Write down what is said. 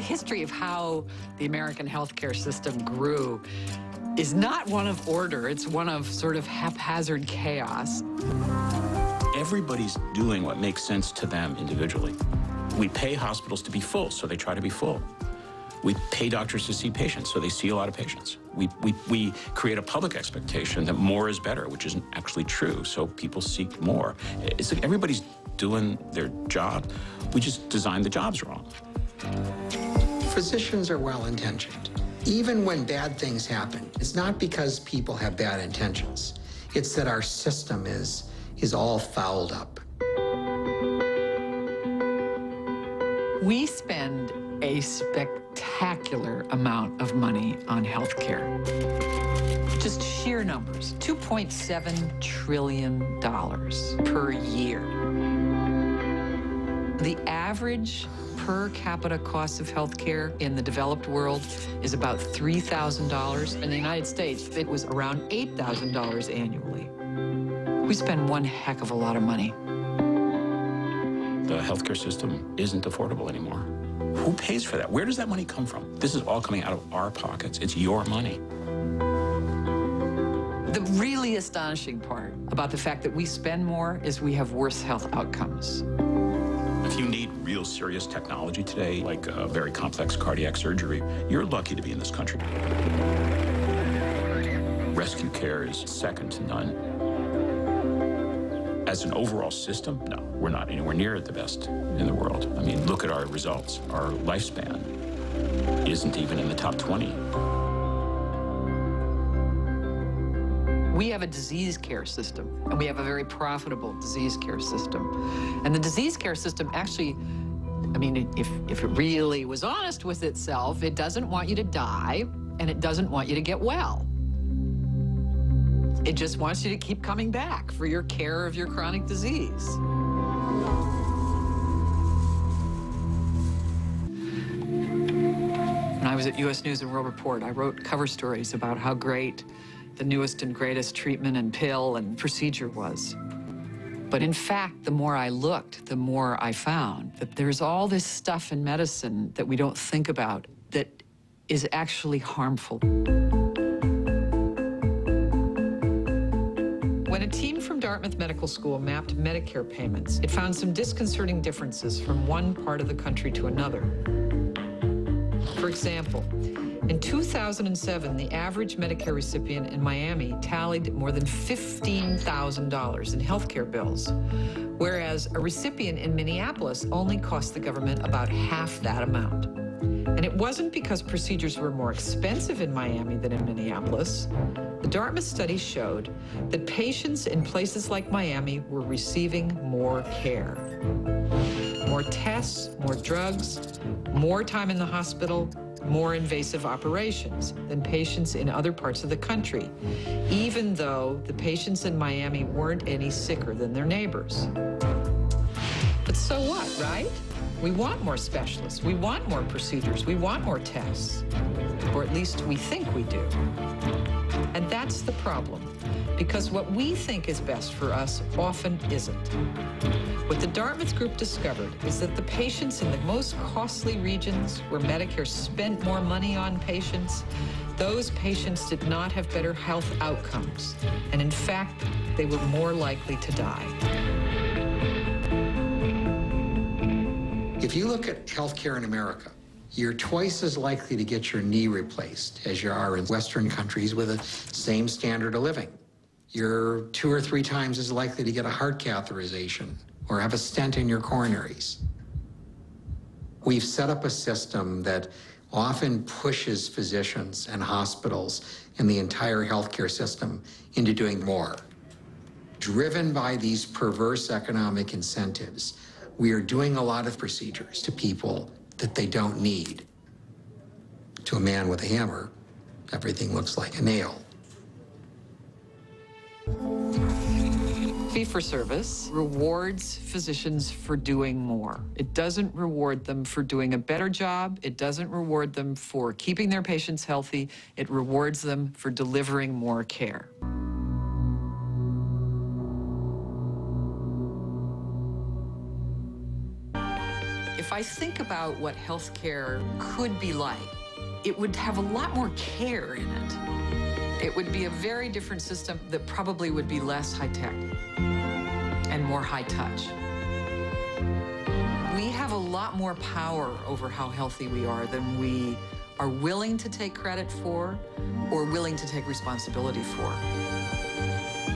history of how the American healthcare system grew is not one of order. It's one of sort of haphazard chaos. Everybody's doing what makes sense to them individually. We pay hospitals to be full, so they try to be full. We pay doctors to see patients, so they see a lot of patients. We create a public expectation that more is better, which isn't actually true, so people seek more. It's like everybody's doing their job. We just designed the jobs wrong. Physicians are well-intentioned. Even when bad things happen, it's not because people have bad intentions. It's that our system is all fouled up. We spend a spectacular amount of money on healthcare. Just sheer numbers, $2.7 trillion per year. The average per capita cost of healthcare in the developed world is about $3,000. In the United States, it was around $8,000 annually. We spend one heck of a lot of money. The healthcare system isn't affordable anymore. Who pays for that? Where does that money come from? This is all coming out of our pockets. It's your money. The really astonishing part about the fact that we spend more is we have worse health outcomes. If you need real serious technology today, like a very complex cardiac surgery, you're lucky to be in this country. Rescue care is second to none. As an overall system, no, we're not anywhere near the best in the world. I mean, look at our results. Our lifespan isn't even in the top 20. We have a disease care system, and we have a very profitable disease care system. And the disease care system actually, I mean, if it really was honest with itself, it doesn't want you to die, and it doesn't want you to get well. It just wants you to keep coming back for your care of your chronic disease. When I was at U.S. News & World Report, I wrote cover stories about how great the newest and greatest treatment and pill and procedure was. But in fact, the more I looked, the more I found that there's all this stuff in medicine that we don't think about that is actually harmful. When a team from Dartmouth Medical School mapped Medicare payments, it found some disconcerting differences from one part of the country to another. For example, in 2007, the average Medicare recipient in Miami tallied more than $15,000 in healthcare bills, whereas a recipient in Minneapolis only cost the government about half that amount. And it wasn't because procedures were more expensive in Miami than in Minneapolis. The Dartmouth study showed that patients in places like Miami were receiving more care. More tests, more drugs, more time in the hospital, more invasive operations than patients in other parts of the country, even though the patients in Miami weren't any sicker than their neighbors. But so what, right? We want more specialists, we want more procedures, we want more tests, or at least we think we do. And that's the problem, because what we think is best for us often isn't. What the Dartmouth group discovered is that the patients in the most costly regions where Medicare spent more money on patients, those patients did not have better health outcomes, and in fact, they were more likely to die. If you look at healthcare in America, you're twice as likely to get your knee replaced as you are in Western countries with the same standard of living. You're 2 or 3 times as likely to get a heart catheterization or have a stent in your coronaries. We've set up a system that often pushes physicians and hospitals and the entire healthcare system into doing more. Driven by these perverse economic incentives, we are doing a lot of procedures to people that they don't need. To a man with a hammer, everything looks like a nail. Fee-for-service rewards physicians for doing more. It doesn't reward them for doing a better job. It doesn't reward them for keeping their patients healthy. It rewards them for delivering more care. If I think about what healthcare could be like, it would have a lot more care in it. It would be a very different system that probably would be less high-tech and more high-touch. We have a lot more power over how healthy we are than we are willing to take credit for or willing to take responsibility for.